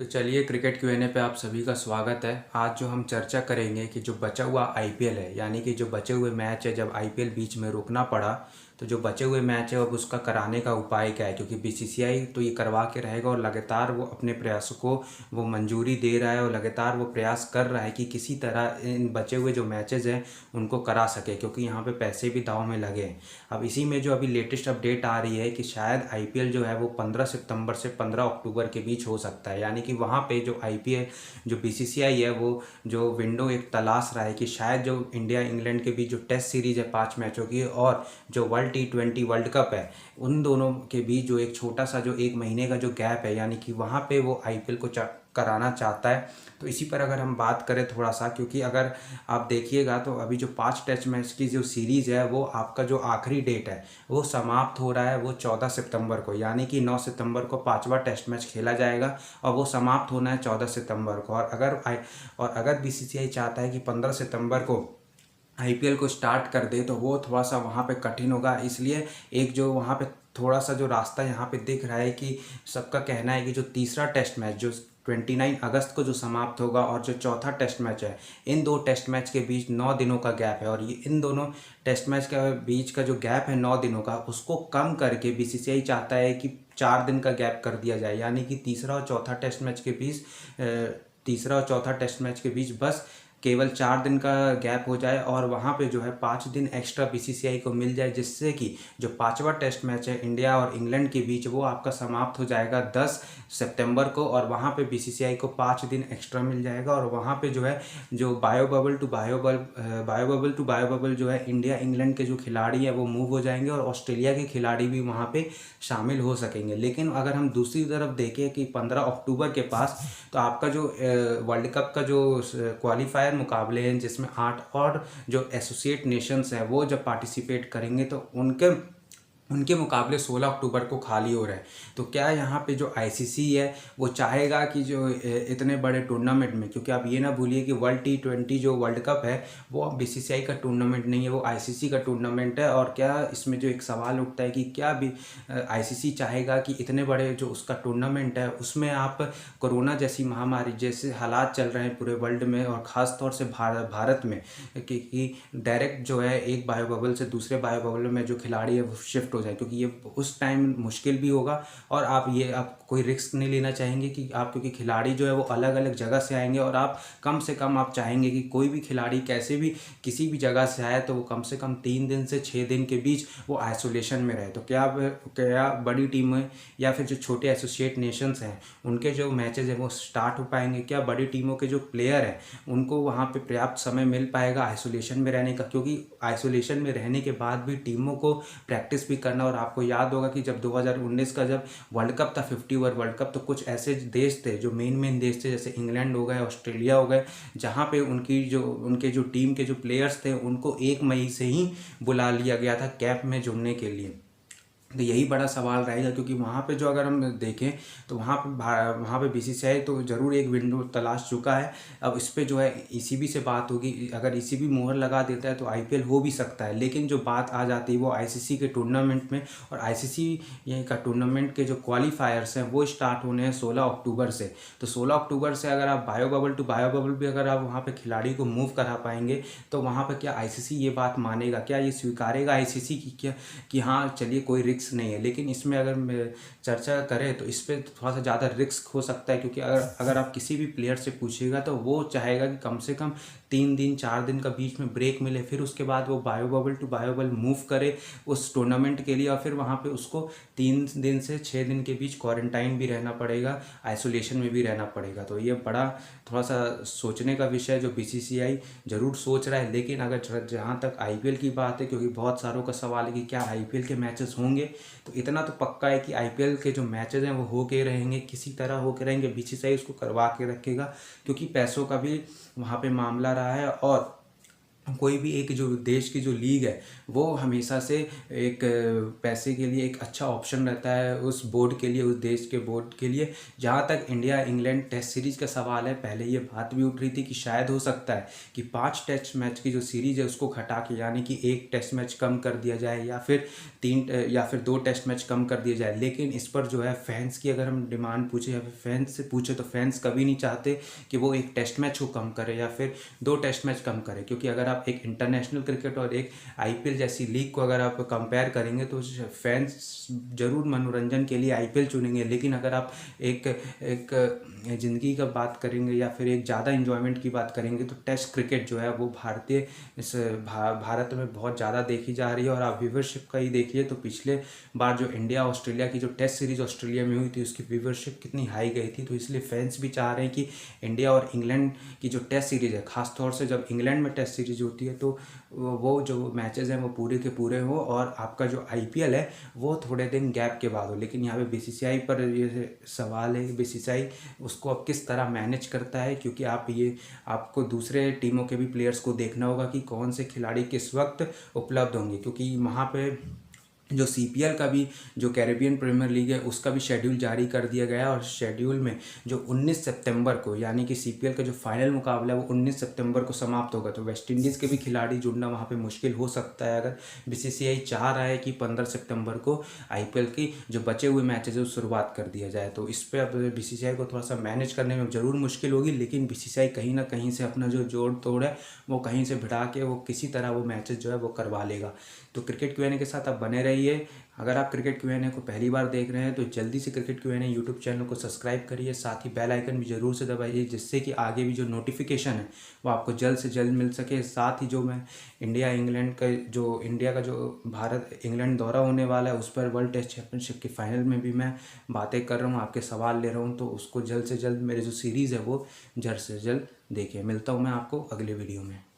तो चलिए cricket Q&A पे आप सभी का स्वागत है। आज जो हम चर्चा करेंगे कि जो बचा हुआ आईपीएल है, यानी कि जो बचे हुए मैच है, जब आईपीएल बीच में रोकना पड़ा तो जो बचे हुए मैच है अब उसका कराने का उपाय क्या है, क्योंकि बीसीसीआई तो ये करवा के रहेगा और लगातार वो अपने प्रयासों को वो मंजूरी दे रहा है और लगातार वो प्रयास कर रहा है कि किसी तरह इन बचे हुए जो मैचेज़ हैं उनको करा सके, क्योंकि यहाँ पे पैसे भी दांव में लगे हैं। अब इसी में जो अभी लेटेस्ट अपडेट आ रही है कि शायद आईपीएल जो है वो 15 सितंबर से 15 अक्टूबर के बीच हो सकता है, यानी कि वहाँ पे जो आईपीएल जो बीसीसीआई है वो जो विंडो एक तलाश रहा है कि शायद जो इंडिया इंग्लैंड के बीच जो टेस्ट सीरीज है 5 मैचों की और जो वर्ल्ड T20 वर्ल्ड कप है, उन दोनों के बीच जो एक छोटा सा जो 1 महीने का जो गैप है, यानी कि वहाँ पे वो आईपीएल को कराना चाहता है। तो इसी पर अगर हम बात करें थोड़ा सा, क्योंकि अगर आप देखिएगा तो अभी जो 5 टेस्ट मैच की जो सीरीज़ है वो आपका जो आखिरी डेट है वो समाप्त हो रहा है वो 14 सितंबर को, यानी कि 9 सितंबर को 5वां टेस्ट मैच खेला जाएगा और वो समाप्त होना है 14 सितंबर को। और अगर बीसीसीआई चाहता है कि 15 सितंबर को आईपीएल को स्टार्ट कर दे तो वो थोड़ा सा वहाँ पे कठिन होगा। इसलिए एक जो वहाँ पे थोड़ा सा जो रास्ता यहाँ पे दिख रहा है कि सबका कहना है कि जो तीसरा टेस्ट मैच जो 29 अगस्त को जो समाप्त होगा और जो चौथा टेस्ट मैच है, इन 2 टेस्ट मैच के बीच 9 दिनों का गैप है और ये इन दोनों टेस्ट मैच के बीच का जो गैप है 9 दिनों का, उसको कम करके बीसीसीआई चाहता है कि 4 दिन का गैप कर दिया जाए, यानी कि तीसरा और चौथा टेस्ट मैच के बीच बस केवल 4 दिन का गैप हो जाए और वहाँ पे जो है 5 दिन एक्स्ट्रा बीसीसीआई को मिल जाए, जिससे कि जो 5वां टेस्ट मैच है इंडिया और इंग्लैंड के बीच वो आपका समाप्त हो जाएगा 10 सितंबर को और वहाँ पे बीसीसीआई को 5 दिन एक्स्ट्रा मिल जाएगा। और वहाँ पे जो है जो बायो बबल जो है इंडिया इंग्लैंड के जो खिलाड़ी हैं वो मूव हो जाएंगे और ऑस्ट्रेलिया के खिलाड़ी भी वहाँ पे शामिल हो सकेंगे। लेकिन अगर हम दूसरी तरफ देखें कि 15 अक्टूबर के पास तो आपका जो वर्ल्ड कप का जो क्वालिफायर मुकाबले हैं, जिसमें 8 और जो एसोसिएट नेशंस हैं वो जब पार्टिसिपेट करेंगे तो उनके उनके मुकाबले 16 अक्टूबर को खाली हो रहे हैं। तो क्या यहाँ पे जो आईसीसी है वो चाहेगा कि जो इतने बड़े टूर्नामेंट में, क्योंकि आप ये ना भूलिए कि वर्ल्ड T20 जो वर्ल्ड कप है वो अब बीसीसीआई का टूर्नामेंट नहीं है, वो आईसीसी का टूर्नामेंट है। और क्या इसमें जो एक सवाल उठता है कि क्या भी आईसीसी चाहेगा कि इतने बड़े जो उसका टूर्नामेंट है उसमें आप कोरोना जैसी महामारी जैसे हालात चल रहे हैं पूरे वर्ल्ड में और ख़ास तौर से भारत में कि डायरेक्ट जो है एक बायो बबल से दूसरे बायो बबल में जो खिलाड़ी है वो शिफ्ट हो जाए, क्योंकि ये उस टाइम मुश्किल भी होगा और आप कोई रिस्क नहीं लेना चाहेंगे कि आप, क्योंकि खिलाड़ी जो है वो अलग अलग जगह से आएंगे और आप कम से कम आप चाहेंगे कि कोई भी खिलाड़ी कैसे भी किसी भी जगह से आए तो वो कम से कम 3 दिन से 6 दिन के बीच वो आइसोलेशन में रहे। तो क्या बड़ी टीमें या फिर जो छोटे एसोसिएट नेशंस हैं उनके जो मैचेज हैं वो स्टार्ट हो पाएंगे? क्या बड़ी टीमों के जो प्लेयर हैं उनको वहाँ पे पर्याप्त समय मिल पाएगा आइसोलेशन में रहने का? क्योंकि आइसोलेशन में रहने के बाद भी टीमों को प्रैक्टिस भी करना, और आपको याद होगा कि जब 2019 का जब वर्ल्ड कप था 50 ओवर वर्ल्ड कप, तो कुछ ऐसे देश थे जो मेन देश थे जैसे इंग्लैंड हो गए, ऑस्ट्रेलिया हो गए, जहाँ पे उनके जो टीम के जो प्लेयर्स थे उनको 1 मई से ही बुला लिया गया था कैंप में जुड़ने के लिए। तो यही बड़ा सवाल रहेगा, क्योंकि वहाँ पे जो अगर हम देखें तो वहाँ पे बीसीसीआई तो ज़रूर एक विंडो तलाश चुका है। अब इस पे जो है ईसीबी से बात होगी, अगर ईसीबी मोहर लगा देता है तो आईपीएल हो भी सकता है। लेकिन जो बात आ जाती है वो आईसीसी के टूर्नामेंट में, और आईसीसी ये का टूर्नामेंट के जो क्वालिफायर्स हैं वो स्टार्ट होने हैं 16 अक्टूबर से। तो 16 अक्टूबर से अगर आप bio bubble to bio bubble भी अगर आप वहाँ पर खिलाड़ी को मूव करा पाएंगे तो वहाँ पर क्या आईसीसी ये बात मानेगा, क्या ये स्वीकारेगा आईसीसी की क्या कि हाँ चलिए कोई रिस्क नहीं है? लेकिन इसमें अगर चर्चा करें तो इस पर थोड़ा सा ज़्यादा रिस्क हो सकता है, क्योंकि अगर आप किसी भी प्लेयर से पूछिएगा तो वो चाहेगा कि कम से कम 3 दिन 4 दिन का बीच में ब्रेक मिले, फिर उसके बाद वो bio bubble to bio bubble move करे उस टूर्नामेंट के लिए, और फिर वहाँ पे उसको 3 दिन से 6 दिन के बीच क्वारंटाइन भी रहना पड़ेगा, आइसोलेशन में भी रहना पड़ेगा। तो ये बड़ा थोड़ा सा सोचने का विषय है जो बीसीसीआई ज़रूर सोच रहा है। लेकिन अगर जहाँ तक आईपीएल की बात है, क्योंकि बहुत सारों का सवाल है कि क्या आईपीएल के मैचेस होंगे, तो इतना तो पक्का है कि आईपीएल के जो मैचेस हैं वो हो के रहेंगे, किसी तरह हो के रहेंगे। बीसीसीआई उसको करवा के रखेगा, क्योंकि पैसों का भी वहाँ पे मामला रहा है और कोई भी एक जो देश की जो लीग है वो हमेशा से एक पैसे के लिए एक अच्छा ऑप्शन रहता है उस बोर्ड के लिए, उस देश के बोर्ड के लिए। जहाँ तक इंडिया इंग्लैंड टेस्ट सीरीज़ का सवाल है, पहले ये बात भी उठ रही थी कि शायद हो सकता है कि 5 टेस्ट मैच की जो सीरीज़ है उसको घटा के, यानी कि 1 टेस्ट मैच कम कर दिया जाए या फिर 2 टेस्ट मैच कम कर दिया जाए। लेकिन इस पर जो है फैंस की अगर हम डिमांड पूछे या फिर फैंस से पूछे तो फैंस कभी नहीं चाहते कि वो 1 टेस्ट मैच को कम करे या फिर 2 टेस्ट मैच कम करे, क्योंकि अगर आप एक इंटरनेशनल क्रिकेट और एक आईपीएल जैसी लीग को अगर आप कंपेयर करेंगे तो फैंस जरूर मनोरंजन के लिए आईपीएल चुनेंगे। लेकिन अगर आप एक एक ज़िंदगी का बात करेंगे या फिर एक ज़्यादा इन्जॉयमेंट की बात करेंगे तो टेस्ट क्रिकेट जो है वो भारत में बहुत ज़्यादा देखी जा रही है। और आप व्यूवरशिप का ही देखिए तो पिछले बार जो इंडिया ऑस्ट्रेलिया की जो टेस्ट सीरीज़ ऑस्ट्रेलिया में हुई थी उसकी व्यूवरशिप कितनी हाई गई थी। तो इसलिए फैंस भी चाह रहे हैं कि इंडिया और इंग्लैंड की जो टेस्ट सीरीज़ है, खासतौर से जब इंग्लैंड में टेस्ट सीरीज होती है तो वो जो मैचेस हैं वो पूरे के पूरे हो और आपका जो आईपीएल है वो थोड़े दिन गैप के बाद हो। लेकिन यहाँ पे बीसीसीआई पर ये सवाल है कि बीसीसीआई उसको अब किस तरह मैनेज करता है, क्योंकि आपको दूसरे टीमों के भी प्लेयर्स को देखना होगा कि कौन से खिलाड़ी किस वक्त उपलब्ध होंगे, क्योंकि वहाँ पे जो सीपीएल का भी जो कैरेबियन प्रीमियर लीग है उसका भी शेड्यूल जारी कर दिया गया है। और शेड्यूल में जो 19 सितंबर को, यानी कि सीपीएल का जो फाइनल मुकाबला है वो 19 सितंबर को समाप्त होगा। तो वेस्ट इंडीज़ के भी खिलाड़ी जुड़ना वहाँ पे मुश्किल हो सकता है अगर बीसीसीआई चाह रहा है कि 15 सितंबर को आईपीएल की जो बचे हुए मैचेज है शुरुआत कर दिया जाए। तो इस पर अब बीसीसीआई को थोड़ा सा मैनेज करने में ज़रूर मुश्किल होगी, लेकिन बीसीसीआई कहीं ना कहीं से अपना जो जोड़ तोड़ है वो कहीं से भिड़ा के वो किसी तरह वो मैचेस जो है वो करवा लेगा। तो क्रिकेट क्यूएनए के साथ आप बने रहिए। अगर आप क्रिकेट क्यूएनए को पहली बार देख रहे हैं तो जल्दी से क्रिकेट क्यूएनए यूट्यूब चैनल को सब्सक्राइब करिए, साथ ही बेल आइकन भी ज़रूर से दबाइए जिससे कि आगे भी जो नोटिफिकेशन है वो आपको जल्द से जल्द मिल सके। साथ ही जो मैं इंडिया का जो भारत इंग्लैंड दौरा होने वाला है उस पर वर्ल्ड टेस्ट चैंपियनशिप के फाइनल में भी मैं बातें कर रहा हूँ, आपके सवाल ले रहा हूँ, तो उसको जल्द से जल्द मेरे जो सीरीज़ है वो जल्द से जल्द देखिए। मिलता हूँ मैं आपको अगले वीडियो में।